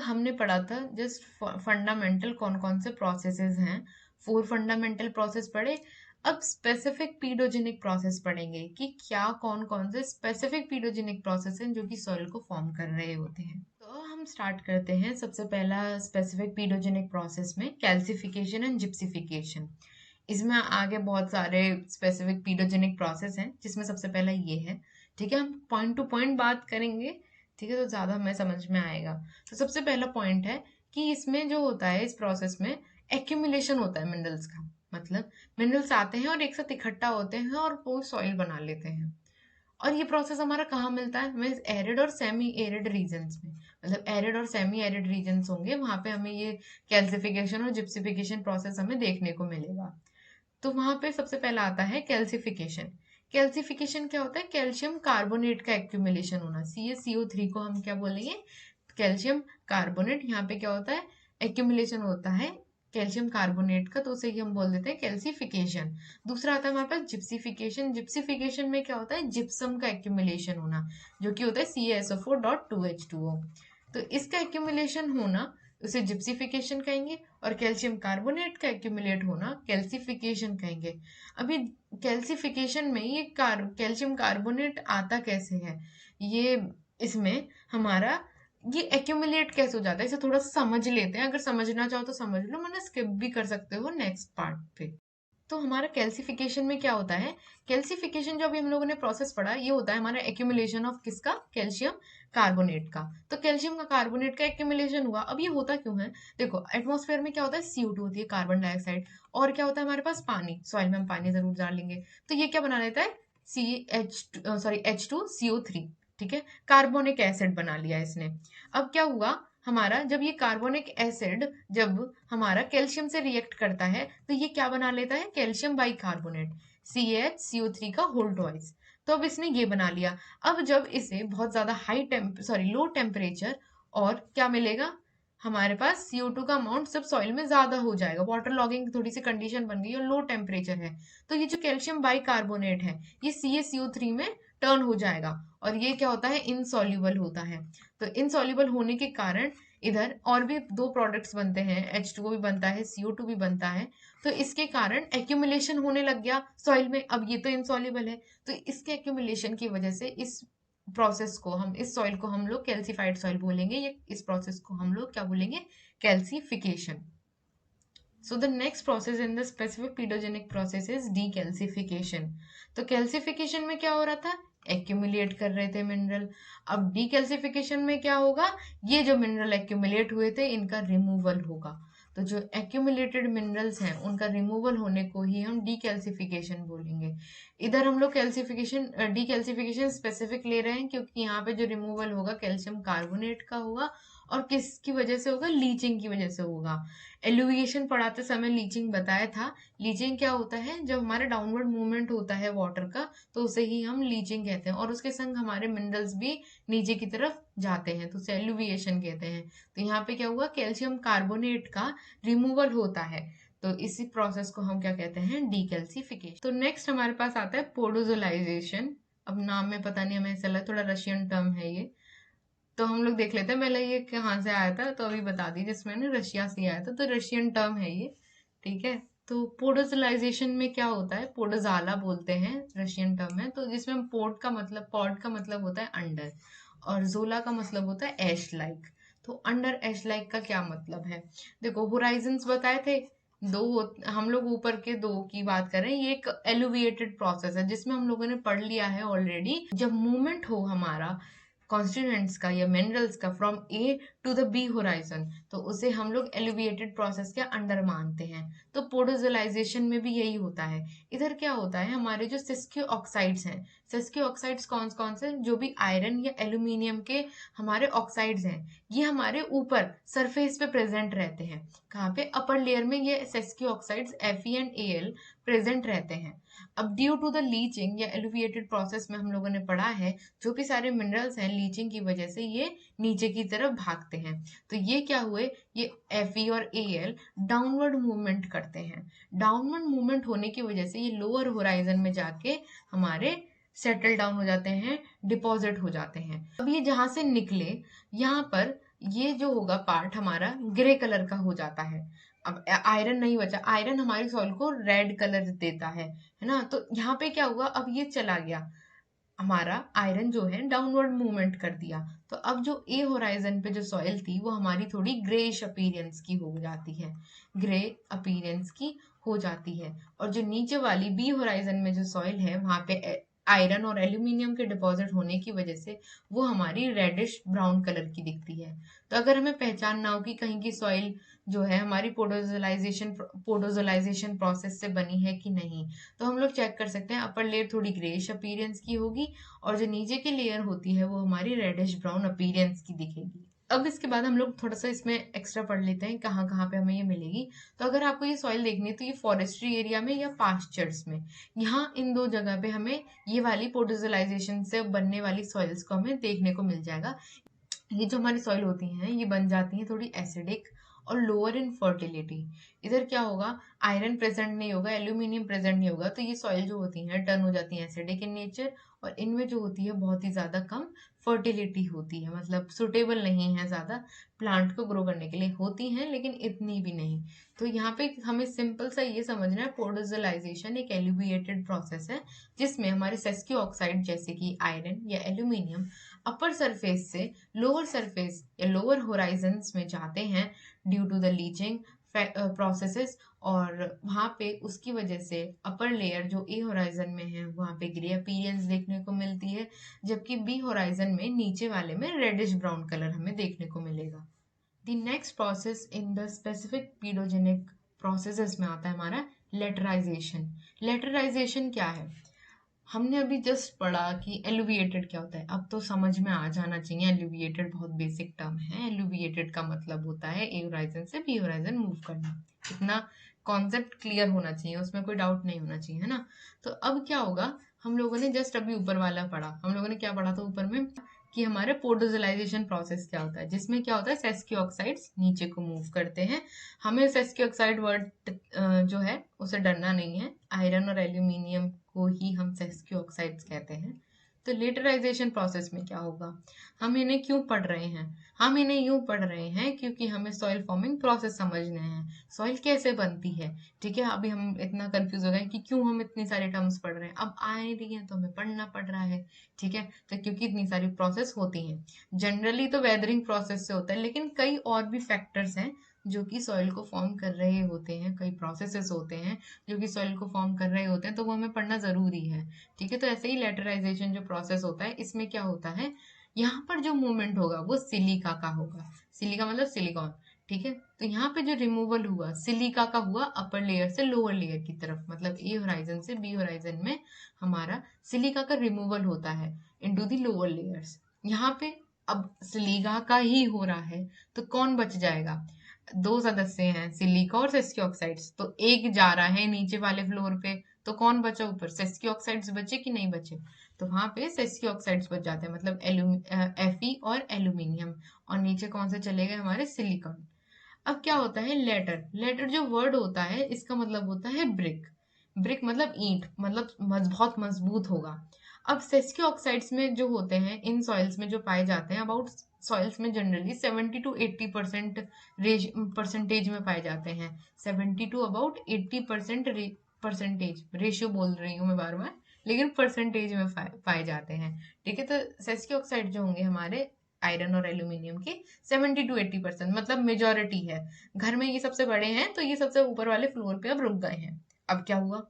हमने पढ़ा था जस्ट फंडामेंटल कौन कौन से प्रोसेसेस हैं, 4 फंडामेंटल प्रोसेस पढ़े। अब स्पेसिफिक पीडोजेनिक प्रोसेस पढ़ेंगे कि क्या कौन कौन से स्पेसिफिक पीडोजेनिक प्रोसेस हैं जो कि सॉइल को फॉर्म कर रहे होते हैं। तो हम स्टार्ट करते हैं। सबसे पहला स्पेसिफिक पीडोजेनिक प्रोसेस में कैल्सिफिकेशन एंड जिप्सिफिकेशन। इसमें आगे बहुत सारे स्पेसिफिक पीडोजेनिक प्रोसेस हैं, जिसमें सबसे पहला ये है। ठीक है, हम पॉइंट टू पॉइंट बात करेंगे, ठीक है, तो ज्यादा हमें समझ में आएगा। तो सबसे पहला पॉइंट है कि इसमें जो होता है, इस प्रोसेस में एक्यूमुलेशन होता है मिनरल्स का। मतलब मिनरल्स आते हैं और एक साथ इकट्ठा होते हैं और वो सॉइल बना लेते हैं। और ये प्रोसेस हमारा कहाँ मिलता है? हमें एरिड और सेमी एरिड रीजन्स में। मतलब एरिड और सेमी एरिड रीजन्स होंगे, वहां पे हमें ये कैल्सिफिकेशन और जिप्सिफिकेशन प्रोसेस हमें देखने को मिलेगा। तो वहां पे सबसे पहला आता है कैल्सिफिकेशन। कैल्सिफिकेशन क्या होता है? कैल्शियम कार्बोनेट का एक्यूमुलेशन होना। CaCO3 को हम क्या बोलेंगे? Calcium carbonate. यहाँ पे क्या होता है? एक्यूमुलेशन होता है कैल्शियम कार्बोनेट का, तो उसे ही हम बोल देते हैं कैल्सिफिकेशन। दूसरा आता है हमारे पास जिप्सिफिकेशन। जिप्सिफिकेशन में क्या होता है? जिप्सम का एक्यूमुलेशन होना, जो कि होता है CaSO4.2H2O। तो इसका एक्यूमुलेशन होना उसे जिप्सिफिकेशन कहेंगे, और कैल्शियम कार्बोनेट का एक्यूमुलेट होना कैल्सिफिकेशन कहेंगे। अभी कैल्सिफिकेशन में ये कैल्शियम कार्बोनेट आता कैसे है? ये इसमें हमारा ये एक्यूमुलेट कैसे हो जाता है, इसे थोड़ा सा समझ लेते हैं। अगर समझना चाहो तो समझ लो, वरना स्किप भी कर सकते हो नेक्स्ट पार्ट पे। तो हमारा कैल्सिफिकेशन में क्या होता है? कैल्सिफिकेशन जो अभी हम लोगों ने प्रोसेस पढ़ा, ये होता है हमारा एक्यूमुलेशन ऑफ किसका? कैल्शियम कार्बोनेट का। तो कैल्शियम का कार्बोनेट का एक्यूमुलेशन हुआ। अब ये होता क्यों है? देखो, एटमॉस्फेयर में क्या होता है? CO2 होती है, कार्बन डाइऑक्साइड, और क्या होता है हमारे पास? पानी। सॉइल में हम पानी जरूर डाल लेंगे, तो ये क्या बना लेता है? H2CO3। ठीक है, कार्बोनिक एसिड बना लिया इसने। अब क्या हुआ हमारा? जब ये कार्बोनिक एसिड जब हमारा कैल्शियम से रिएक्ट करता है, तो ये क्या बना लेता है? कैल्शियम बाइकार्बोनेट, CaCO3 का होल ट्वाइस। तो अब इसने ये बना लिया। अब जब इसे बहुत ज्यादा लो टेम्परेचर, और क्या मिलेगा हमारे पास? CO2 का अमाउंट सब सॉइल में ज्यादा हो जाएगा, वाटर लॉगिंग थोड़ी सी कंडीशन बन गई और लो टेम्परेचर है, तो ये जो कैल्शियम बाइकार्बोनेट है, ये CaCO3 में टर्न हो जाएगा, और ये क्या होता है? इनसॉल्युबल होता है। तो इनसॉल्युबल होने के कारण इधर और भी दो प्रोडक्ट्स बनते हैं, H2O भी बनता है, CO2 भी बनता है। तो इसके कारण एक्यूमुलेशन होने लग गया सॉइल में। अब ये तो इनसॉल्युबल है, तो इसके एक्यूमुलेशन की वजह से इस प्रोसेस को हम, इस सॉइल को हम लोग कैल्सिफाइड सॉइल बोलेंगे, या इस प्रोसेस को हम लोग क्या बोलेंगे? Calcification. So the next process in the specific pedogenic process is decalcification. तो कैल्सिफिकेशन में क्या हो रहा था? एक्यूमुलेट कर रहे थे मिनरल। अब डीकैल्सिफिकेशन में क्या होगा? ये जो मिनरल एक्यूमुलेट हुए थे, इनका रिमूवल होगा। तो जो एक्यूमुलेटेड मिनरल्स हैं, उनका रिमूवल होने को ही हम डीकैल्सिफिकेशन बोलेंगे। इधर हम लोग कैल्सिफिकेशन डीकैल्सिफिकेशन स्पेसिफिक ले रहे हैं, क्योंकि यहाँ पे जो रिमूवल होगा कैल्शियम कार्बोनेट का होगा, और किसकी वजह से होगा? लीचिंग की वजह से होगा। एलुविएशन पढ़ाते समय लीचिंग बताया था। लीचिंग क्या होता है? जब हमारा डाउनवर्ड मूवमेंट होता है वाटर का, तो उसे ही हम लीचिंग कहते हैं, और उसके संग हमारे मिनरल्स भी नीचे की तरफ जाते हैं, तो उसे एलुविएशन कहते हैं। तो यहाँ पे क्या हुआ? कैल्शियम कार्बोनेट का रिमूवल होता है, तो इसी प्रोसेस को हम क्या कहते हैं? डीकैल्सिफिकेशन। तो नेक्स्ट हमारे पास आता है पोडोजोलाइजेशन। अब नाम में पता नहीं, हमें ऐसा लगा थोड़ा रशियन टर्म है ये, तो हम लोग देख लेते हैं पहले ये कहाँ से आया था। तो अभी बता दी, जिसमें ना रशिया से आया था, तो रशियन टर्म है ये। ठीक है, तो पोडोजलाइजेशन में क्या होता है? पोडोजाला बोलते हैं, रशियन टर्म है। तो जिसमें पॉड का मतलब होता है अंडर, और जोला का मतलब होता है ऐश लाइक। तो अंडर ऐश लाइक का क्या मतलब है? देखो, होराइजन्स बताए थे दो, हम लोग ऊपर के दो की बात कर रहे हैं। ये एक एलुविएटेड प्रोसेस है, जिसमें हम लोगों ने पढ़ लिया है ऑलरेडी। जब मूवमेंट हो हमारा कॉन्स्टिट्यूएंट्स का या मिनरल्स का from A to the B horizon, तो उसे हम लोग एलिविएटेड प्रोसेस के अंडर मानते हैं। तो पोडोजलाइजेशन में भी यही होता है। इधर क्या होता है? हमारे जो सिस्क्यू ऑक्साइड्स हैं, सिस्क्यू ऑक्साइड्स कौन कौन से? जो भी आयरन या एल्यूमिनियम के हमारे ऑक्साइड्स हैं, ये हमारे ऊपर सरफेस पे प्रेजेंट रहते हैं। कहाँ पे? अपर लेयर में ये sesqui oxides Fe and Al present रहते हैं। अब ड्यू टू द लीचिंग या एलिविएटेड प्रोसेस में हम लोगों ने पढ़ा है, जो भी सारे मिनरल्स हैं, लीचिंग की वजह से ये नीचे की तरफ भागते हैं। तो ये क्या हुए? ये Fe और Al डाउनवर्ड मूवमेंट करते हैं। डाउनवर्ड मूवमेंट होने की वजह से ये लोअर होराइजन में जाके हमारे सेटल डाउन हो जाते हैं, डिपॉजिट हो जाते हैं। अब ये जहां से निकले, यहाँ पर ये जो होगा पार्ट हमारा ग्रे कलर का हो जाता है। अब आयरन नहीं बचा, आयरन हमारी सॉइल को रेड कलर देता है ना। तो यहाँ पे क्या हुआ, अब ये चला गया, हमारा आयरन जो है डाउनवर्ड मूवमेंट कर दिया। तो अब जो ए होराइजन पे जो सॉइल थी वो हमारी थोड़ी ग्रेइश अपीयरेंस की हो जाती है, ग्रे अपीयरेंस की हो जाती है। और जो नीचे वाली बी होराइजन में जो सॉइल है वहां पे आयरन और एल्यूमिनियम के डिपॉजिट होने की वजह से वो हमारी रेडिश ब्राउन कलर की दिखती है। तो अगर हमें पहचानना हो कि कहीं की सॉइल जो है हमारी पोडोजलाइजेशन प्रोसेस से बनी है कि नहीं, तो हम लोग चेक कर सकते हैं। अपर लेयर थोड़ी ग्रेइश अपीयरेंस की होगी और जो नीचे की लेयर होती है वो हमारी रेडिश ब्राउन अपीयरेंस की दिखेगी। अब इसके बाद हम लोग थोड़ा सा इसमें एक्स्ट्रा पढ़ लेते हैं कहाँ कहाँ पे हमें ये मिलेगी। तो अगर आपको ये सॉइल देखनी है तो ये फॉरेस्ट्री एरिया में या पास्चर्स में, यहाँ इन दो जगह पे हमें ये वाली पोडोजलाइजेशन से बनने वाली सॉइल्स को हमें देखने को मिल जाएगा। ये जो हमारी सॉइल होती हैं ये बन जाती हैं थोड़ी एसिडिक और लोअर इन फर्टिलिटी। इधर क्या होगा, आयरन प्रेजेंट नहीं होगा, एल्यूमिनियम प्रेजेंट नहीं होगा, तो ये सॉइल जो होती हैं टर्न हो जाती हैं एसिडिक इन नेचर। और इनमें जो होती है बहुत ही ज्यादा कम फर्टिलिटी होती है, मतलब सुटेबल नहीं है ज्यादा प्लांट को ग्रो करने के लिए, होती हैं लेकिन इतनी भी नहीं। तो यहाँ पे हमें सिंपल सा ये समझना है, पोडोजलाइजेशन एक एलिविएटेड प्रोसेस है जिसमें हमारे सेस्कियो ऑक्साइड जैसे कि आयरन या एल्यूमिनियम अपर सरफेस से लोअर सरफेस या लोअर होराइजन्स में जाते हैं due to the leaching processes. और वहां पे उसकी वजह से अपर लेयर जो ए होराइजन में है वहां पे ग्रे अपीयरेंस देखने को मिलती है, जबकि बी होराइजन में नीचे वाले में रेडिश ब्राउन कलर हमें देखने को मिलेगा। The next process in the specific pedogenic processes में आता है हमारा लेटराइजेशन। लेटराइजेशन क्या है, हमने अभी जस्ट पढ़ा कि एलुविएटेड क्या होता है, अब तो समझ में आ जाना चाहिए। एलुविएटेड बहुत बेसिक टर्म है। एलुविएटेड का मतलब होता है ए होराइजन से बी होराइजन मूव करना। इतना कॉन्सेप्ट क्लियर होना चाहिए, उसमें कोई डाउट नहीं होना चाहिए, है ना। तो अब क्या होगा, हम लोगों ने जस्ट अभी ऊपर वाला पढ़ा, हम लोगों ने क्या पढ़ा था ऊपर में कि हमारे पोडोजलाइजेशन प्रोसेस क्या होता है, जिसमें क्या होता है सेस्कियो ऑक्साइड्स नीचे को मूव करते हैं। हमें सेस्कियो ऑक्साइड वर्ड जो है उसे डरना नहीं है, आयरन और एल्यूमिनियम को ही हम सेस्कियो ऑक्साइड्स कहते हैं। तो लेटराइजेशन प्रोसेस में क्या होगा, हम इन्हें क्यों पढ़ रहे हैं, हम इन्हें यूं पढ़ रहे हैं क्योंकि हमें सॉइल फॉर्मिंग प्रोसेस समझने हैं, सॉइल कैसे बनती है। ठीक है, अभी हम इतना कंफ्यूज हो गए कि क्यों हम इतनी सारी टर्म्स पढ़ रहे हैं, अब आए रही हैं तो हमें पढ़ना पड़ रहा है। ठीक है, तो क्योंकि इतनी सारी प्रोसेस होती हैं, जनरली तो वेदरिंग प्रोसेस से होता है, लेकिन कई और भी फैक्टर्स हैं जो कि सॉइल को फॉर्म कर रहे होते हैं, कई प्रोसेसेस होते हैं जो कि सॉइल को फॉर्म कर रहे होते हैं, तो वो हमें पढ़ना जरूरी है। ठीक है, तो ऐसे ही लेटराइजेशन जो प्रोसेस होता है इसमें क्या होता है, यहाँ पर जो मूवमेंट होगा वो सिलिका का होगा। सिलिका मतलब सिलिकॉन। ठीक है, तो यहाँ पे जो रिमूवल हुआ सिलिका का हुआ अपर लेयर से लोअर लेयर की तरफ, मतलब ए होराइजन से बी होराइजन में हमारा सिलिका का रिमूवल होता है इनटू द लोअर लेयर्स। यहाँ पे अब सिलिका का ही हो रहा है तो कौन बच जाएगा, दो सदस्य हैं सिलिका और सेस्कियो ऑक्साइड्स, तो एक जा रहा है नीचे वाले फ्लोर पे, तो कौन बचा ऊपर, सेस्कियो ऑक्साइड्स बचे कि नहीं बचे, तो वहां पे सेस्कियो ऑक्साइड्स बच जाते हैं, मतलब Fe और एल्यूमिनियम, और नीचे कौन से चले गए हमारे सिलिकॉन। अब क्या होता है लेटर, लेटर जो वर्ड होता है इसका मतलब होता है ब्रिक। ब्रिक मतलब ईंट, मतलब बहुत मजबूत होगा। अब सेस्कियो ऑक्साइड्स में जो होते हैं इन सॉइल्स में जो पाए जाते हैं, अबाउट सॉइल्स में जनरली 70 to 80% परसेंटेज में पाए जाते हैं। 70 to about 80% परसेंटेज रेशियो बोल रही हूँ मैं बार बार, लेकिन परसेंटेज में पाए जाते हैं। ठीक है, तो सेस्कियो ऑक्साइड जो होंगे हमारे आयरन और एल्यूमिनियम के 70 to 80%, मतलब मेजोरिटी है। घर में ये सबसे बड़े हैं तो ये सबसे ऊपर वाले फ्लोर पे अब रुक गए हैं। अब क्या हुआ,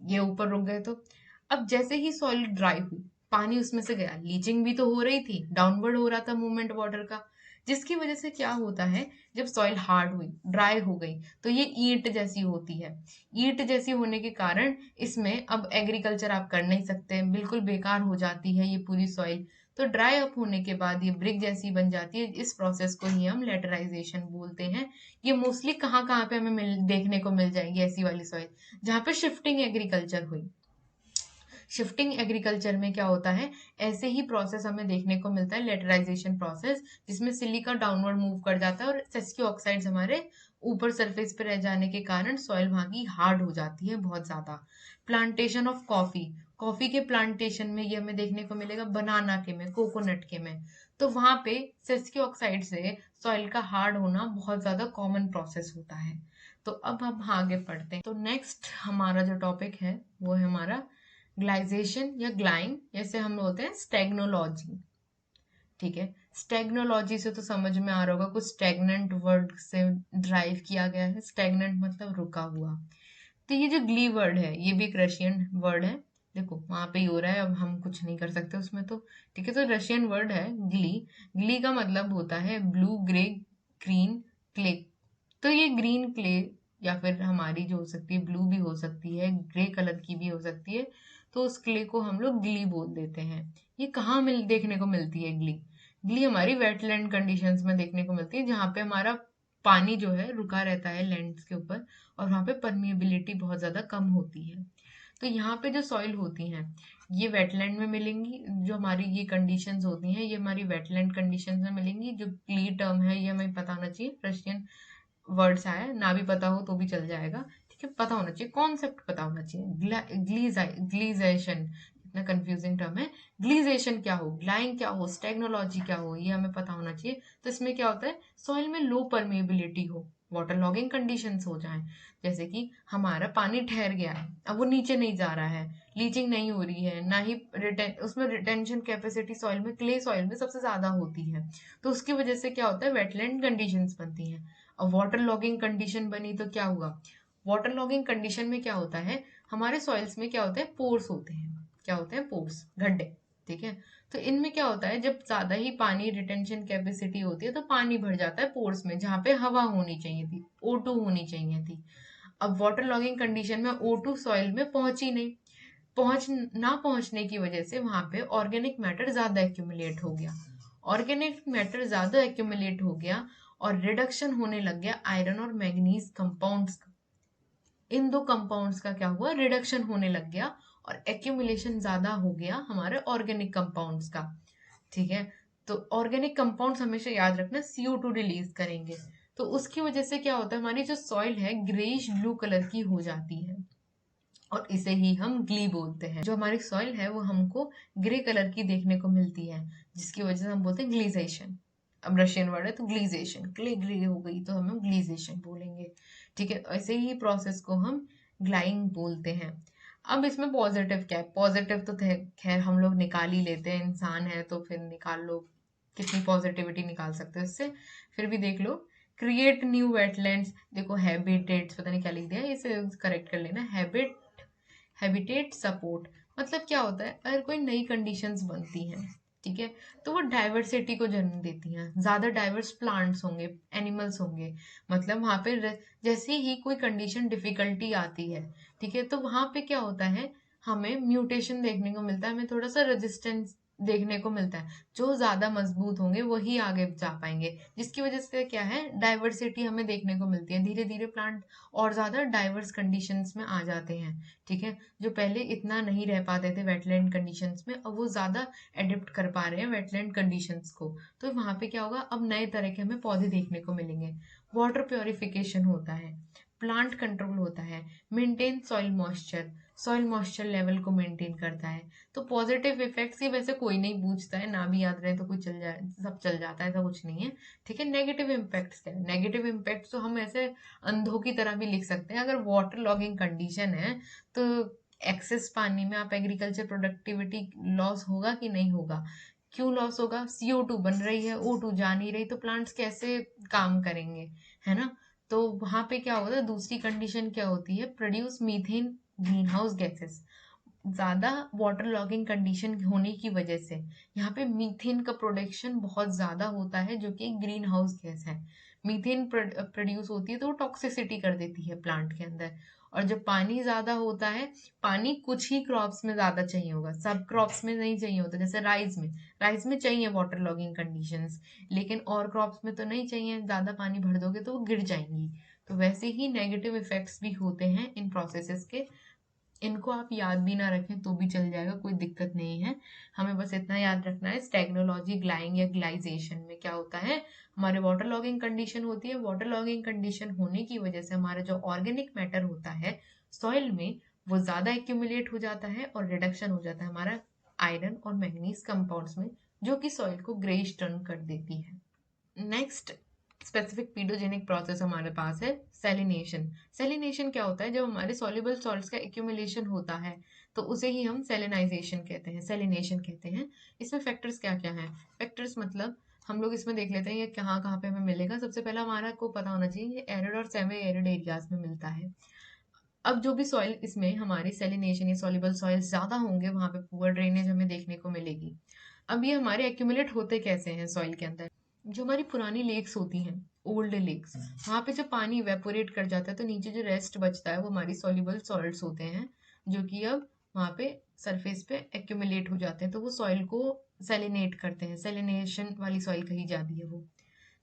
ये ऊपर रुक गए तो अब जैसे ही सॉइल ड्राई हुई, पानी उसमें से गया, लीचिंग भी तो हो रही थी, डाउनवर्ड हो रहा था मूवमेंट वाटर का, जिसकी वजह से क्या होता है जब सॉइल हार्ड हुई ड्राई हो गई तो ये ईंट जैसी होती है। ईंट जैसी होने के कारण इसमें अब एग्रीकल्चर आप कर नहीं सकते, बिल्कुल बेकार हो जाती है ये पूरी सॉइल। तो ड्राई अप होने के बाद ये ब्रिक जैसी बन जाती है, इस प्रोसेस को ही हम लेटराइजेशन बोलते हैं। ये मोस्टली कहाँ कहाँ पे हमें देखने को मिल जाएगी ऐसी वाली सॉइल, जहाँ पे शिफ्टिंग एग्रीकल्चर हुई। शिफ्टिंग एग्रीकल्चर में क्या होता है, ऐसे ही प्रोसेस हमें देखने को मिलता है लेटराइजेशन प्रोसेस, जिसमें सिलिका डाउनवर्ड मूव कर जाता है और सेस्कियो ऑक्साइड्स हमारे ऊपर सरफेस पे रह जाने के कारण सॉइल वहां की हार्ड हो जाती है बहुत ज्यादा। प्लांटेशन ऑफ कॉफी, कॉफी के प्लांटेशन में ये हमें देखने को मिलेगा, बनाना के में, कोकोनट के में। तो वहां पे सेस्की ऑक्साइड से सॉइल का हार्ड होना बहुत ज्यादा कॉमन प्रोसेस होता है। तो अब हम आगे पढ़ते हैं। तो नेक्स्ट हमारा जो टॉपिक है वो है हमारा ग्लाइजेशन या ग्लाइंग, जैसे हम बोलते हैं स्टेग्नोलॉजी। ठीक है, स्टेग्नोलॉजी से तो समझ में आ रहा होगा, कुछ स्टेगनेंट वर्ड से ड्राइव किया गया है। स्टेगनेंट मतलब रुका हुआ। तो ये जो ग्ली वर्ड है ये भी एक रशियन वर्ड है। देखो वहां पे ही हो रहा है, अब हम कुछ नहीं कर सकते उसमें तो। ठीक है, तो रशियन वर्ड है ग्ली। ग्ली का मतलब होता है ब्लू ग्रे ग्रीन क्ले। तो ये ग्रीन क्ले या फिर हमारी जो हो सकती है ब्लू भी हो सकती है, ग्रे कलर की भी हो सकती है, तो उस क्ले को हम लोग ग्ली बोल देते हैं। ये कहाँ मिल देखने को मिलती है ग्ली? ग्ली हमारी वेटलैंड कंडीशंस में देखने को मिलती है, जहाँ पे हमारा पानी जो है रुका रहता है लैंड्स के ऊपर, और वहाँ पे परमिएबिलिटी बहुत ज्यादा कम होती है। तो यहाँ पे जो सॉइल होती हैं ये वेटलैंड में मिलेंगी। जो हमारी ये कंडीशंस होती हैं ये हमारी वेटलैंड कंडीशंस में मिलेंगी। जो क्ली टर्म है ये हमें पता होना चाहिए, रशियन वर्ड्स आया ना भी पता हो तो भी चल जाएगा। ठीक है, पता होना चाहिए, कॉन्सेप्ट पता होना चाहिए। ग्लीजेशन, इतना कंफ्यूजिंग टर्म है। ग्लीजेशन क्या हो, ग्लाइंग क्या हो, स्टेग्नोलॉजी क्या हो, ये हमें पता होना चाहिए। तो इसमें क्या होता है, सॉइल में लो परमेबिलिटी हो, वाटर लॉगिंग कंडीशंस हो जाएं। जैसे कि हमारा पानी ठहर गया है, अब वो नीचे नहीं जा रहा है, लीचिंग नहीं हो रही है, ना ही उसमें रिटेंशन कैपेसिटी सॉइल में, क्ले सॉइल में सबसे ज्यादा होती है। तो उसकी वजह से क्या होता है, वेटलैंड कंडीशंस बनती हैं। अब वाटर लॉगिंग कंडीशन बनी तो क्या हुआ, वाटर लॉगिंग कंडीशन में क्या होता है, हमारे सॉइल्स में क्या होता है, पोर्स होते हैं। क्या होते हैं, पोर्स, गड्ढे। ठीक है, तो इनमें क्या होता है, जब ज्यादा ही पानी रिटेंशन कैपेसिटी होती है तो पानी भर जाता है पोर्स में, जहां पे हवा होनी चाहिए थी, O2 होनी चाहिए थी। अब वाटर लॉगिंग कंडीशन में O2 सॉइल में पहुंची नहीं, ना पहुंचने की वजह से वहां पे ऑर्गेनिक मैटर ज्यादा एक्यूमुलेट हो गया। ऑर्गेनिक मैटर ज्यादा एक्यूमुलेट हो गया और रिडक्शन होने लग गया आयरन और मैग्नीज कंपाउंड्स का। इन दो कंपाउंड्स का क्या हुआ, रिडक्शन होने लग गया और एक्यूमुलेशन ज्यादा हो गया हमारे ऑर्गेनिक कंपाउंड्स का। ठीक है, तो ऑर्गेनिक कंपाउंड्स हमेशा याद रखना CO2 रिलीज करेंगे। तो उसकी वजह से क्या होता है, हमारी जो सॉइल है ग्रेइश ब्लू कलर की हो जाती है, और इसे ही हम ग्ली बोलते हैं। जो हमारी सॉइल है वो हमको ग्रे कलर की देखने को मिलती है, जिसकी वजह से हम बोलते हैं ग्लीजेशन। अब रशियन वर्ड है तो ग्लीजेशन, क्ले ग्रे हो गई तो हम ग्लीजेशन बोलेंगे। ठीक है, ऐसे ही प्रोसेस को हम ग्लाइंग बोलते हैं। अब इसमें पॉजिटिव क्या है, पॉजिटिव तो खैर हम लोग निकाल ही लेते हैं, इंसान है तो फिर निकाल लो, कितनी पॉजिटिविटी निकाल सकते हो इससे। फिर भी देख लो, क्रिएट न्यू वेटलैंड्स, देखो हैबिटेट्स, पता नहीं क्या लिख दिया, इसे करेक्ट कर लेना। हैबिटेट सपोर्ट मतलब क्या होता है, अगर कोई नई कंडीशंस बनती हैं, ठीक है, तो वो डाइवर्सिटी को जन्म देती हैं, ज्यादा डाइवर्स प्लांट्स होंगे, एनिमल्स होंगे। मतलब वहां पे जैसे ही कोई कंडीशन डिफिकल्टी आती है, ठीक है, तो वहां पे क्या होता है, हमें म्यूटेशन देखने को मिलता है, हमें थोड़ा सा रेजिस्टेंस देखने को मिलता है। जो ज्यादा मजबूत होंगे वही आगे जा पाएंगे, जिसकी वजह से क्या है, डाइवर्सिटी हमें देखने को मिलती है। धीरे धीरे प्लांट और ज्यादा डाइवर्स कंडीशंस में आ जाते हैं। ठीक है, जो पहले इतना नहीं रह पाते थे वेटलैंड कंडीशंस में, अब वो ज्यादा एडेप्ट कर पा रहे हैं वेटलैंड कंडीशंस को। तो वहां पे क्या होगा, अब नए तरह के हमें पौधे देखने को मिलेंगे। वाटर प्योरिफिकेशन होता है, प्लांट कंट्रोल होता है, मेंटेन सॉइल मॉइस्चर लेवल को मेंटेन करता है। तो पॉजिटिव इफेक्ट्स ये वैसे कोई नहीं पूछता है, ना भी याद रहे तो कुछ चल जाए, सब चल जाता है, ऐसा कुछ नहीं है। ठीक है, नेगेटिव इम्पैक्ट्स क्या है, नेगेटिव इम्पैक्ट्स तो हम ऐसे अंधों की तरह भी लिख सकते हैं। अगर वाटर लॉगिंग कंडीशन है तो एक्सेस पानी में आप एग्रीकल्चर प्रोडक्टिविटी लॉस होगा कि नहीं होगा? क्यों लॉस होगा, CO2 बन रही है, O2 जा नहीं रही, तो प्लांट्स कैसे काम करेंगे, है ना? तो वहां पे क्या होता है, दूसरी कंडीशन क्या होती है, produce methane green house gases. ज्यादा वाटर लॉगिंग कंडीशन होने की वजह से यहाँ पे मीथेन का प्रोडक्शन बहुत ज्यादा होता है, जो कि ग्रीन हाउस गैस है। मीथेन प्रोड्यूस होती है तो वो टॉक्सिसिटी कर देती है प्लांट के अंदर। और जब पानी ज्यादा होता है, पानी कुछ ही क्रॉप्स में ज्यादा चाहिए होगा, सब क्रॉप्स में नहीं चाहिए होता। जैसे राइस में चाहिए वाटर लॉगिंग कंडीशंस, लेकिन और क्रॉप्स में तो नहीं चाहिए, ज्यादा पानी भर दोगे तो वो गिर जाएंगी। तो वैसे ही नेगेटिव इफेक्ट्स भी होते हैं इन प्रोसेसेस के। इनको आप याद भी ना रखें तो भी चल जाएगा, कोई दिक्कत नहीं है। हमें बस इतना याद रखना है, स्टेग्नोलॉजी ग्लाइंग या ग्लाइजेशन में क्या होता है, हमारे वाटर लॉगिंग कंडीशन होती है। वाटर लॉगिंग कंडीशन होने की वजह से हमारा जो ऑर्गेनिक मैटर होता है सॉइल में, वो ज्यादा एक्यूमुलेट हो जाता है और रिडक्शन हो जाता है हमारा आयरन और मैंगनीज कंपाउंड्स में, जो कि सॉइल को ग्रेइश टर्न कर देती है। नेक्स्ट स्पेसिफिक पीडोजेनिक प्रोसेस हमारे पास है सेलिनेशन। सेलिनेशन क्या होता है? जब हमारे सॉल्युबल सॉल्ट्स का एक्यूमुलेशन होता है तो उसे ही हम सेलिनाइजेशन कहते हैं, सेलिनेशन कहते हैं। इसमें फैक्टर्स क्या क्या हैं? फैक्टर्स मतलब हम लोग इसमें देख लेते हैं ये कहाँ कहाँ पे हमें मिलेगा। सबसे पहला हमारा को पता होना चाहिए ये एरिड और सेमी एरिड एरियाज में मिलता है। अब जो भी सॉइल इसमें हमारी सेलिनेशन या सॉल्युबल सॉइल ज्यादा होंगे वहां पे पुअर ड्रेनेज हमें देखने को मिलेगी। अब ये हमारे एक्यूमुलेट होते कैसे हैं सॉइल के अंदर? जो हमारी पुरानी लेक्स होती हैं, ओल्ड लेक्स, वहां पे जब पानी इवेपोरेट कर जाता है तो नीचे जो रेस्ट बचता है वो हमारी सॉल्युबल सॉल्ट्स होते हैं, जो कि अब वहां पे सरफेस पे एक्यूमुलेट हो जाते हैं, तो वो सॉइल को सेलिनेट करते हैं। सेलिनेशन वाली सॉइल कही जाती है वो।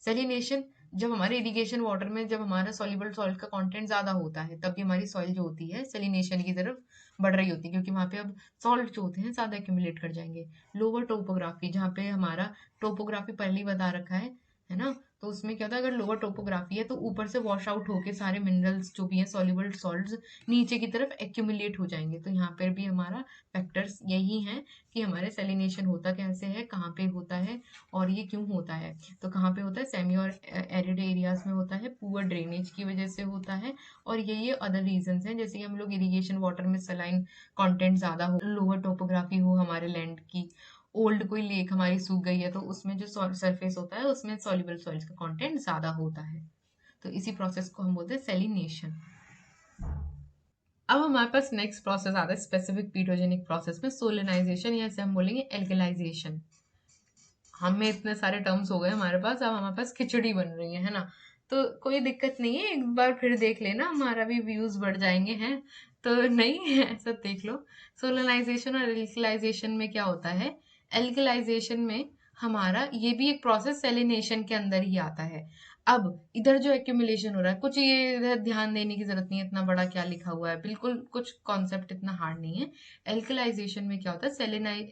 सेलिनेशन जब हमारे इरिगेशन वाटर में जब हमारा सॉल्युबल सॉल्ट का कंटेंट ज्यादा होता है तब भी हमारी सॉइल जो होती है सेलिनेशन की तरफ बढ़ रही होती है, क्योंकि वहां पे अब सॉल्ट जो होते हैं ज्यादा एक्यूमुलेट कर जाएंगे। लोअर टोपोग्राफी, जहाँ पे हमारा टोपोग्राफी पहले ही बता रखा है ना, तो उसमें क्या होता है अगर लोअर टोपोग्राफी है तो ऊपर से वॉश आउट होके सारे मिनरल्स जो भी हैं सॉल्युबल सॉल्ट्स नीचे की तरफ एक्यूमुलेट हो जाएंगे। तो यहाँ पर भी हमारा फैक्टर्स यही हैं कि हमारे सेलिनेशन होता कैसे है, कहाँ पे होता है और ये क्यों होता है। तो कहाँ पे होता है? सेमी और एरिड एरियाज में होता है, पुअर ड्रेनेज की वजह से होता है, और ये अदर रीजंस हैं, जैसे कि हम लोग इरिगेशन वाटर में सलाइन कंटेंट ज्यादा हो, लोअर टोपोग्राफी हो हमारे लैंड की, ओल्ड कोई लेक हमारी सूख गई है तो उसमें जो सरफेस होता है उसमें सॉल्युबल सॉइल्स का कंटेंट ज्यादा होता है। तो इसी प्रोसेस को हम बोलते हैं सेलिनेशन। अब हमारे पास नेक्स्ट प्रोसेस आता है स्पेसिफिक पीटोजेनिक प्रोसेस में, सोलिनाइजेशन, या इसे हम बोलेंगे एल्कलाइजेशन। हमें इतने सारे टर्म्स हो गए हमारे पास, अब हमारे पास खिचड़ी बन रही है ना, तो कोई दिक्कत नहीं है, एक बार फिर देख लेना, हमारा भी व्यूज बढ़ जाएंगे हैं। तो नहीं ऐसा देख लो। सोलनाइजेशन और एल्कलाइजेशन में क्या होता है? एल्कलाइजेशन में हमारा ये भी एक प्रोसेस सेलिनेशन के अंदर ही आता है। अब इधर जो एक्यूमुलेशन हो रहा है, कुछ ये इधर ध्यान देने की जरूरत नहीं है, इतना बड़ा क्या लिखा हुआ है, बिल्कुल कुछ कॉन्सेप्ट इतना हार्ड नहीं है। एल्कलाइजेशन में क्या होता है?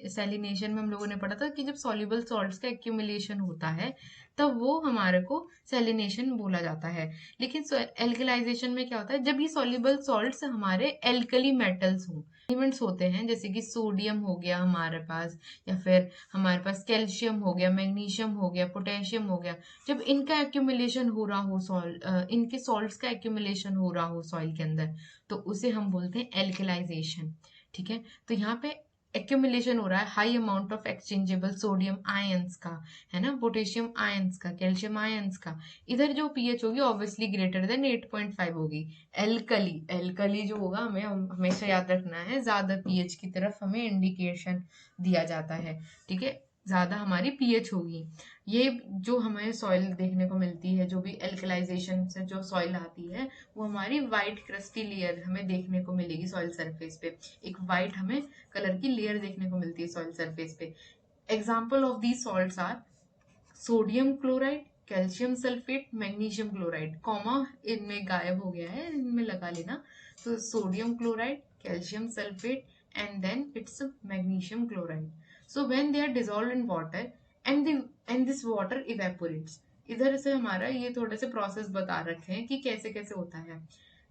सेलिनेशन में हम लोगों ने पढ़ा था कि जब सॉल्युबल सॉल्ट्स का एक्यूमुलेशन होता है तब वो हमारे को सेलिनेशन बोला जाता है। लेकिन एल्कलाइजेशन में क्या होता है? जब ये सॉल्युबल सॉल्ट्स हमारे एल्कली मेटल्स हों, एलिमेंट्स होते हैं, जैसे कि सोडियम हो गया हमारे पास, या फिर हमारे पास कैल्शियम हो गया, मैग्नीशियम हो गया, पोटेशियम हो गया, जब इनका एक्यूमुलेशन हो रहा हो इनके सॉल्ट्स का एक्यूमुलेशन हो रहा हो सॉइल के अंदर, तो उसे हम बोलते हैं एल्कलाइजेशन। ठीक है, तो यहाँ पे एक्यूमुलेशन हो रहा है high amount of exchangeable sodium ions का, है ना, पोटेशियम आयंस का, कैल्शियम आयंस का। इधर जो पीएच होगी ऑब्वियसली ग्रेटर देन 8.5 होगी। एल्कली, एल्कली जो होगा हमें हमेशा याद रखना है, ज्यादा पीएच की तरफ हमें इंडिकेशन दिया जाता है। ठीक है, ज्यादा हमारी पीएच होगी। ये जो हमें सॉइल देखने को मिलती है, जो भी एल्कलाइजेशन से जो सॉइल आती है, वो हमारी वाइट क्रिस्टी लेयर हमें देखने को मिलेगी सॉइल सरफेस पे। एक वाइट हमें कलर की लेयर देखने को मिलती है सॉइल सरफेस पे। Example of these salts are sodium chloride, calcium sulphate, magnesium chloride. Comma इनमें गायब हो गया है, इनमें लगा लेना। तो sodium chloride, calcium sulphate, and then it's magnesium chloride. So when they are dissolved in water and this water evaporates, इधर से हमारा ये थोड़े से प्रोसेस बता रखे हैं कि कैसे कैसे होता है।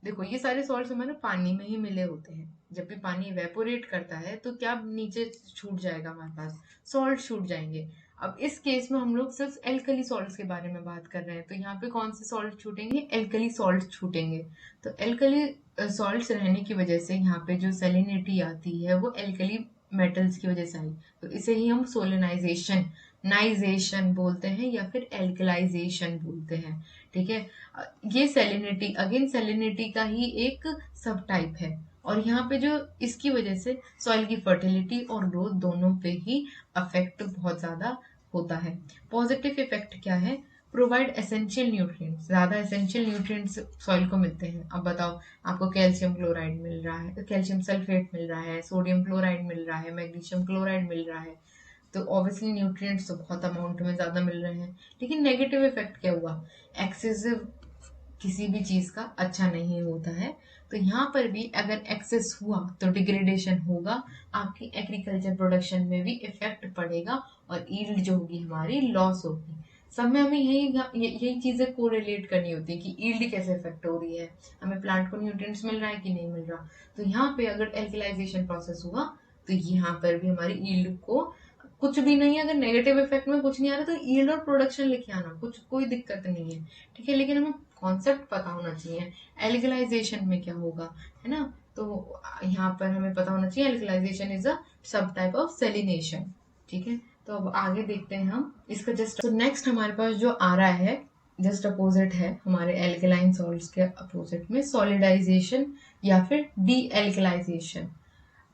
देखो ये सारे सॉल्ट्स हमारे पानी में ही मिले होते हैं, जब भी पानी इवेपोरेट करता है तो क्या नीचे छूट जाएगा? हमारे पास सॉल्ट छूट जाएंगे। अब इस केस में हम लोग सिर्फ एल्कली सॉल्ट्स के बारे में बात कर रहे हैं, तो यहाँ पे कौन से सॉल्ट छूटेंगे? एल्कली सॉल्ट छूटेंगे। तो एल्कली सॉल्ट्स रहने की वजह से यहाँ पे जो सेलिनिटी आती है वो एल्कली मेटल्स की वजह से आई, तो इसे ही हम सोलिनाइजेशन नाइजेशन बोलते हैं या फिर एल्कलाइजेशन बोलते हैं। ठीक है, ये सेलिनिटी अगेन सेलिनिटी का ही एक सब टाइप है, और यहाँ पे जो इसकी वजह से सॉइल की फर्टिलिटी और ग्रोथ दोनों पे ही अफेक्ट बहुत ज्यादा होता है। पॉजिटिव इफेक्ट क्या है? प्रोवाइड एसेंशियल न्यूट्रिएंट्स, ज्यादा एसेंशियल न्यूट्रिएंट्स सॉइल को मिलते हैं। अब बताओ, आपको कैल्शियम क्लोराइड मिल रहा है, कैल्शियम सल्फेट मिल रहा है, सोडियम क्लोराइड मिल रहा है, मैग्नीशियम क्लोराइड मिल रहा है, तो ऑब्वियसली न्यूट्रिएंट्स तो बहुत अमाउंट में ज्यादा मिल रहे हैं। लेकिन नेगेटिव इफेक्ट क्या हुआ? एक्सेसिव किसी भी चीज का अच्छा नहीं होता है, तो यहाँ पर भी अगर एक्सेस हुआ तो डिग्रेडेशन होगा, आपकी एग्रीकल्चर प्रोडक्शन में भी इफेक्ट पड़ेगा और ईल्ड जो होगी हमारी लॉस होगी। सब में हमें यही चीजें कोरिलेट करनी होती है कि ईल्ड कैसे इफेक्ट हो रही है, हमें प्लांट को न्यूट्रिएंट्स मिल रहा है कि नहीं मिल रहा। तो यहाँ पे अगर एल्कलाइजेशन प्रोसेस हुआ तो यहाँ पर भी हमारी ईल्ड को कुछ भी नहीं है, अगर नेगेटिव इफेक्ट में कुछ नहीं आ रहा तो ईल्ड और प्रोडक्शन लिखे आना, कुछ कोई दिक्कत नहीं है, ठीक है। लेकिन हमें कॉन्सेप्ट पता होना चाहिए एल्कलाइजेशन में क्या होगा, है ना। तो यहाँ पर हमें पता होना चाहिए एल्कलाइजेशन इज अ सब टाइप ऑफ सेलिनेशन, ठीक है। तो अब आगे देखते हैं हम इसका जस्ट। तो नेक्स्ट हमारे पास जो आ रहा है जस्ट अपोजिट है हमारे एल्कलाइन सॉल्ट्स के अपोजिट में सॉलिडाइजेशन या फिर डी एल्कलाइजेशन।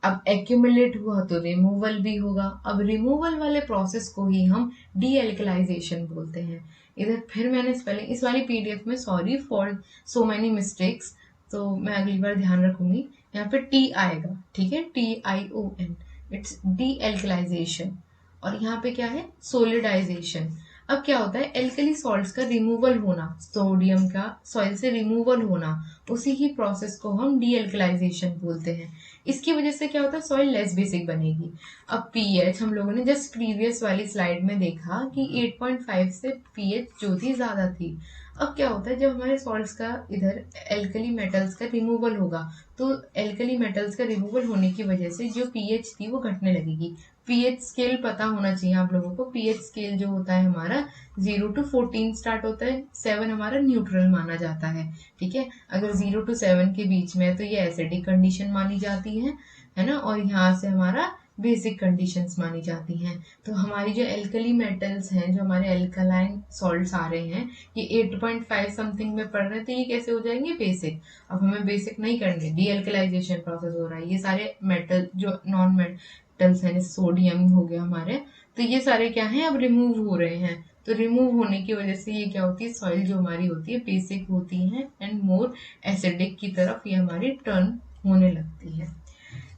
अब एक्यूमुलेट हुआ तो रिमूवल भी होगा। अब रिमूवल वाले प्रोसेस को ही हम डी एल्कलाइजेशन बोलते हैं। इधर फिर मैंने स्पेलिंग इस वाली पीडीएफ में, sorry for so many mistakes, तो मैं अगली बार ध्यान रखूंगी। यहाँ पे टी आएगा, ठीक है, TION, इट्स डी एल्कलाइजेशन। और यहाँ पे क्या है, सोलिडाइजेशन। अब क्या होता है, एल्कली सॉल्ट्स का रिमूवल होना, सोडियम का सॉइल से रिमूवल होना, उसी ही प्रोसेस को हम डी एल्कलाइजेशन बोलते हैं। इसकी वजह से क्या होता है, सॉइल लेस बेसिक बनेगी। अब पीएच हम लोगों ने जस्ट प्रीवियस वाली स्लाइड में देखा कि 8.5 से पीएच जो थी ज्यादा थी। अब क्या होता है, जब हमारे सॉल्ट्स का इधर एल्कली मेटल्स का रिमूवल होगा तो एल्कली मेटल्स का रिमूवल होने की वजह से जो पीएच थी वो घटने लगेगी। पीएच स्केल पता होना चाहिए आप लोगों को। पीएच स्केल जो होता है हमारा 0 to 14 स्टार्ट होता है, 7 हमारा न्यूट्रल माना जाता है, ठीक है। अगर 0 to 7 के बीच में है तो ये एसिडिक कंडीशन मानी जाती है ना। और यहाँ से हमारा बेसिक कंडीशंस मानी जाती हैं। तो हमारी जो एल्कली मेटल्स हैं, जो हमारे एल्कलाइन सॉल्ट्स आ रहे हैं, ये 8.5 समथिंग में पड़ रहे हैं, तो ये कैसे हो जाएंगे, बेसिक। अब हमें बेसिक नहीं करने, डी एल्कलाइजेशन प्रोसेस हो रहा है। ये सारे मेटल जो नॉन मेटल्स हैं, जैसे सोडियम हो गया हमारे, तो ये सारे क्या हैं, अब रिमूव हो रहे हैं। तो रिमूव होने की वजह से ये क्या होती है, सॉइल जो हमारी होती है बेसिक होती है एंड मोर एसिडिक की तरफ ये हमारी टर्न होने लगती है।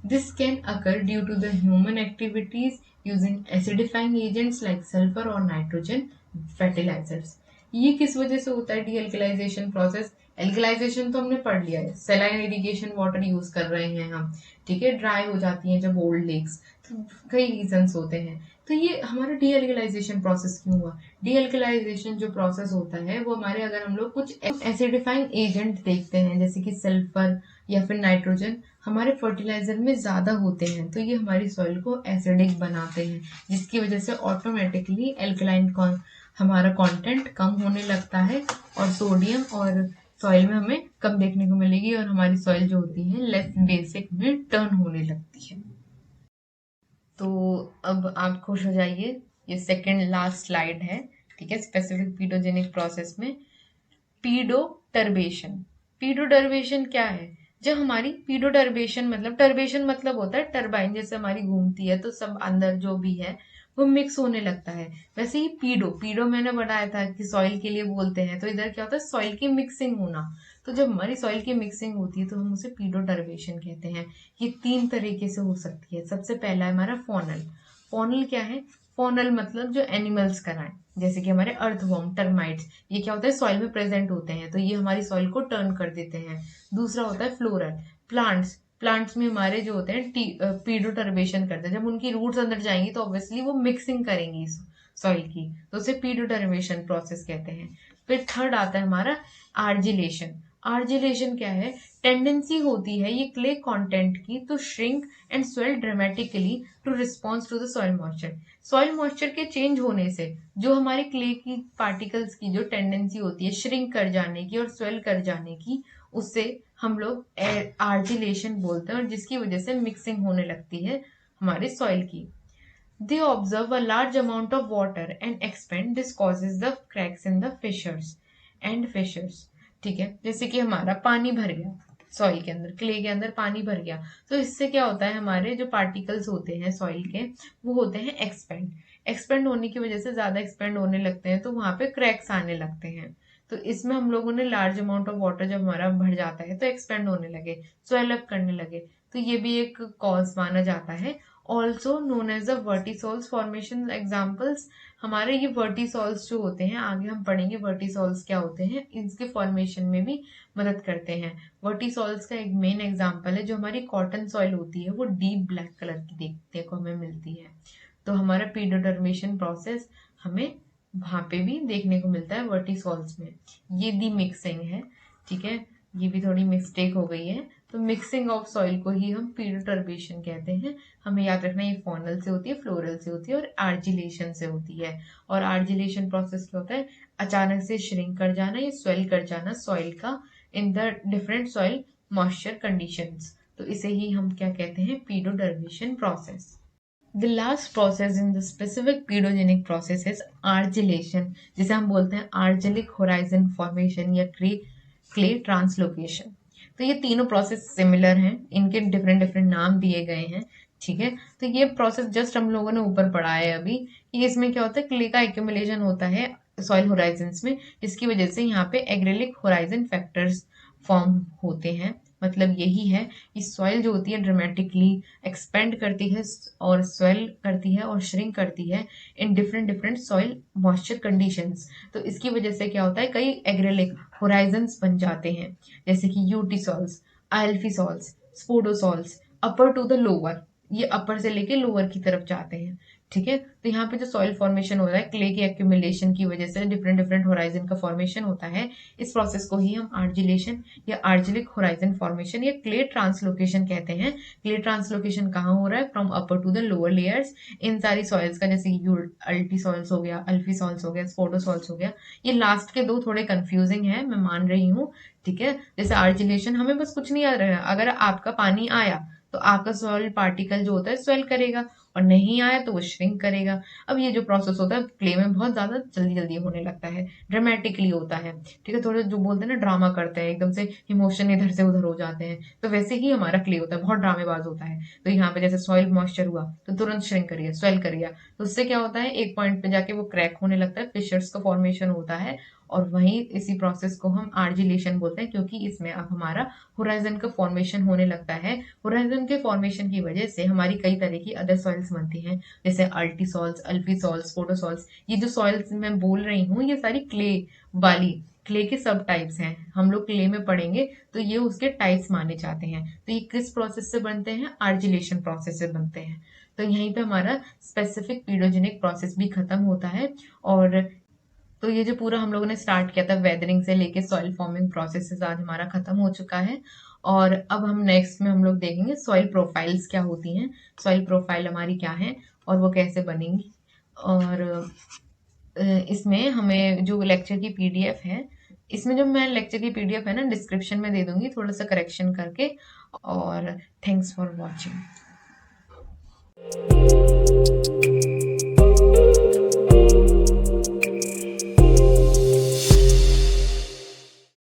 This can occur due to the human activities using acidifying agents like sulfur or nitrogen fertilizers. ये किस वजह से होता है डीएल्कलाइजेशन प्रोसेस? एल्कलाइजेशन तो हमने पढ़ लिया है, सलाइन इरिगेशन वाटर यूज कर रहे हैं हम, ठीक है। ड्राई हो जाती हैं जब ओल्ड लेक्स, तो कई रीजंस होते हैं। तो ये हमारा डीएल्कलाइजेशन प्रोसेस क्यों हुआ? डीएल्कलाइजेशन जो प्रोसेस होता है वो हमारे, अगर हम लोग कुछ एसिडिफाइंग एजेंट देखते हैं जैसे कि सल्फर या फिर नाइट्रोजन हमारे फर्टिलाइजर में ज्यादा होते हैं, तो ये हमारी सॉइल को एसिडिक बनाते हैं, जिसकी वजह से ऑटोमेटिकली एल्कलाइन हमारा कंटेंट कम होने लगता है और सोडियम और सॉइल में हमें कम देखने को मिलेगी और हमारी सॉइल जो होती है लेस बेसिक में टर्न होने लगती है। तो अब आप खुश हो जाइए, ये सेकंड लास्ट स्लाइड है, ठीक है। स्पेसिफिक पीडोजेनिक प्रोसेस में पीडोटर्बेशन। पीडोटर्बेशन क्या है? जब हमारी पीडोटर्बेशन मतलब, टर्बेशन मतलब होता है टरबाइन जैसे हमारी घूमती है तो सब अंदर जो भी है वो मिक्स होने लगता है। वैसे ही पीडो मैंने बताया था कि सॉइल के लिए बोलते हैं, तो इधर क्या होता है, सॉइल की मिक्सिंग होना। तो जब हमारी सॉइल की मिक्सिंग होती है तो हम उसे पीडोटर्बेशन कहते हैं। ये 3 तरीके से हो सकती है। सबसे पहला है हमारा फॉनल। फॉनल क्या है? फॉनल मतलब जो एनिमल्स कराएं, जैसे कि हमारे अर्थवॉर्म, टर्माइट्स, ये क्या होता है, सॉइल में प्रेजेंट होते हैं तो ये हमारी सॉइल को टर्न कर देते हैं। दूसरा होता है फ्लोरल। प्लांट्स में हमारे जो होते हैं पीडोटर्बेशन करते हैं। जब उनकी रूट्स अंदर जाएंगी तो ऑब्वियसली वो मिक्सिंग करेंगी सॉइल की, तो उसे पीडोटर्बेशन प्रोसेस कहते हैं। फिर थर्ड आता है हमारा आर्जिलेशन। आर्जिलेशन क्या है? टेंडेंसी होती है ये क्ले कंटेंट की तो shrink and swell dramatically to response to the soil moisture. Soil moisture के चेंज होने से जो हमारे क्ले की पार्टिकल्स की जो टेंडेंसी होती है श्रिंक कर जाने की और स्वेल कर जाने की, उससे हम लोग आर्जिलेशन बोलते हैं, और जिसकी वजह से मिक्सिंग होने लगती है हमारे सॉइल की। They observe a large amount of water and expand. This causes the cracks in the fissures. ठीक है, जैसे कि हमारा पानी भर गया सॉइल के अंदर, क्ले के अंदर पानी भर गया, तो इससे क्या होता है, हमारे जो पार्टिकल्स होते हैं सॉइल के वो होते हैं एक्सपेंड होने की वजह से ज्यादा एक्सपेंड होने लगते हैं, तो वहां पे क्रैक्स आने लगते हैं। तो इसमें हम लोगों ने लार्ज अमाउंट ऑफ वाटर जब हमारा भर जाता है तो एक्सपेंड होने लगे, स्वेल अप करने लगे, तो ये भी एक कॉज माना जाता है। Also known as the vertisols formation examples. हमारे ये वर्टिसोल्स जो होते हैं, आगे हम पढ़ेंगे वर्टिसोल्स क्या होते हैं, इसके फॉर्मेशन में भी मदद करते हैं। वर्टिसोल्स का एक मेन एग्जाम्पल है, जो हमारी कॉटन सॉइल होती है वो डीप ब्लैक कलर की देखने को हमें मिलती है। तो हमारा पीडोटर्मेशन प्रोसेस हमें वहां पे भी देखने को मिलता है वर्टिसॉल्स में। ये दी मिक्सिंग है, ठीक है, ये भी थोड़ी मिस्टेक हो गई है। तो मिक्सिंग ऑफ सॉइल को ही हम पीडोटर्बेशन कहते हैं। हमें याद रखना ये फॉनल से होती है, फ्लोरल से होती है और आर्जिलेशन से होती है। और आर्जिलेशन प्रोसेस क्या होता है, अचानक से श्रिंक कर जाना या स्वेल कर जाना सॉइल का in the different soil moisture conditions. तो इसे ही हम क्या कहते हैं, पीडोटर्बेशन process. The last process in the specific pedogenic process is argillation, जिसे हम बोलते हैं argillic horizon formation या clay translocation। तो ये तीनों प्रोसेस सिमिलर हैं, इनके डिफरेंट डिफरेंट नाम दिए गए हैं, ठीक है। तो ये प्रोसेस जस्ट हम लोगों ने ऊपर पढ़ा है अभी कि इसमें क्या होता है, क्ले का एक्यूमुलेशन होता है सॉइल होराइजन्स में, जिसकी वजह से यहाँ पे एग्रेलिक होराइजन फैक्टर्स फॉर्म होते हैं। मतलब यही है कि सॉइल जो होती है ड्रामेटिकली एक्सपेंड करती है और स्वेल करती है और श्रिंक करती है in different different soil moisture conditions. तो इसकी वजह से क्या होता है, कई एग्रेलिक होराइजन्स बन जाते हैं, जैसे कि यूटीसॉल्स, अल्फीसॉल्स, स्पोडोसॉल्स, अपर टू द लोअर, ये अपर से लेके लोअर की तरफ जाते हैं, ठीक है। तो यहाँ पे जो सॉइल फॉर्मेशन हो रहा है क्ले के एक्यूमुलेशन की वजह से डिफरेंट डिफरेंट होराइजन का फॉर्मेशन होता है, इस प्रोसेस को ही हम आर्जिलेशन या आर्जिलिक होराइजन फॉर्मेशन या क्ले ट्रांसलोकेशन कहते हैं। क्ले ट्रांसलोकेशन कहाँ हो रहा है, from upper two the lower layers इन सारी सॉइल्स का, जैसे अल्टी सॉइल्स हो गया, अल्फी सॉइल्स हो गया, स्पोडोसॉल्स हो गया। ये लास्ट के दो थोड़े कंफ्यूजिंग है, मैं मान रही हूँ, ठीक है। जैसे आर्जिलेशन हमें बस कुछ नहीं याद रखना, अगर आपका पानी आया तो आपका सॉइल पार्टिकल जो होता है स्वेल करेगा, और नहीं आया तो वो श्रिंक करेगा। अब ये जो प्रोसेस होता है क्ले में बहुत ज्यादा जल्दी जल्दी होने लगता है, ड्रामेटिकली होता है, ठीक है। थोड़े जो बोलते हैं ना ड्रामा करते हैं, एकदम से इमोशन इधर से उधर हो जाते हैं, तो वैसे ही हमारा क्ले होता है, बहुत ड्रामेबाज होता है। तो यहाँ पे जैसे सॉइल मॉइस्चर हुआ तो तुरंत श्रिंक करिए, स्वेल करिए, तो उससे क्या होता है, एक पॉइंट पे जाके वो क्रैक होने लगता है, फिशर्स का फॉर्मेशन होता है, और वहीं इसी प्रोसेस को हम आर्जिलेशन बोलते हैं, क्योंकि इसमें अब हमारा होराइजन का फॉर्मेशन होने लगता है। होराइजन के फॉर्मेशन की वजह से हमारी कई तरह की अदर सॉइल्स बनती हैं, जैसे अल्टीसॉल्स, अल्फीसॉल्स, स्पोडोसॉल्स। ये जो सॉइल्स मैं बोल रही हूँ ये सारी क्ले वाली, क्ले के सब टाइप्स हैं, हम लोग क्ले में पढ़ेंगे तो ये उसके टाइप्स माने जाते हैं। तो ये किस प्रोसेस से बनते हैं, आर्जिलेशन प्रोसेस से बनते हैं। तो यहीं पे हमारा स्पेसिफिक पीडोजेनिक प्रोसेस भी खत्म होता है। और तो ये जो पूरा हम लोगों ने स्टार्ट किया था वेदरिंग से लेके सॉइल फॉर्मिंग प्रोसेस आज हमारा खत्म हो चुका है। और अब हम नेक्स्ट में हम लोग देखेंगे सॉइल प्रोफाइल्स क्या होती हैं, सॉइल प्रोफाइल हमारी क्या है और वो कैसे बनेंगी। और इसमें हमें जो लेक्चर की पीडीएफ है, इसमें जो मैं लेक्चर की पीडीएफ है ना डिस्क्रिप्शन में दे दूंगी थोड़ा सा करेक्शन करके। और थैंक्स फॉर वॉचिंग।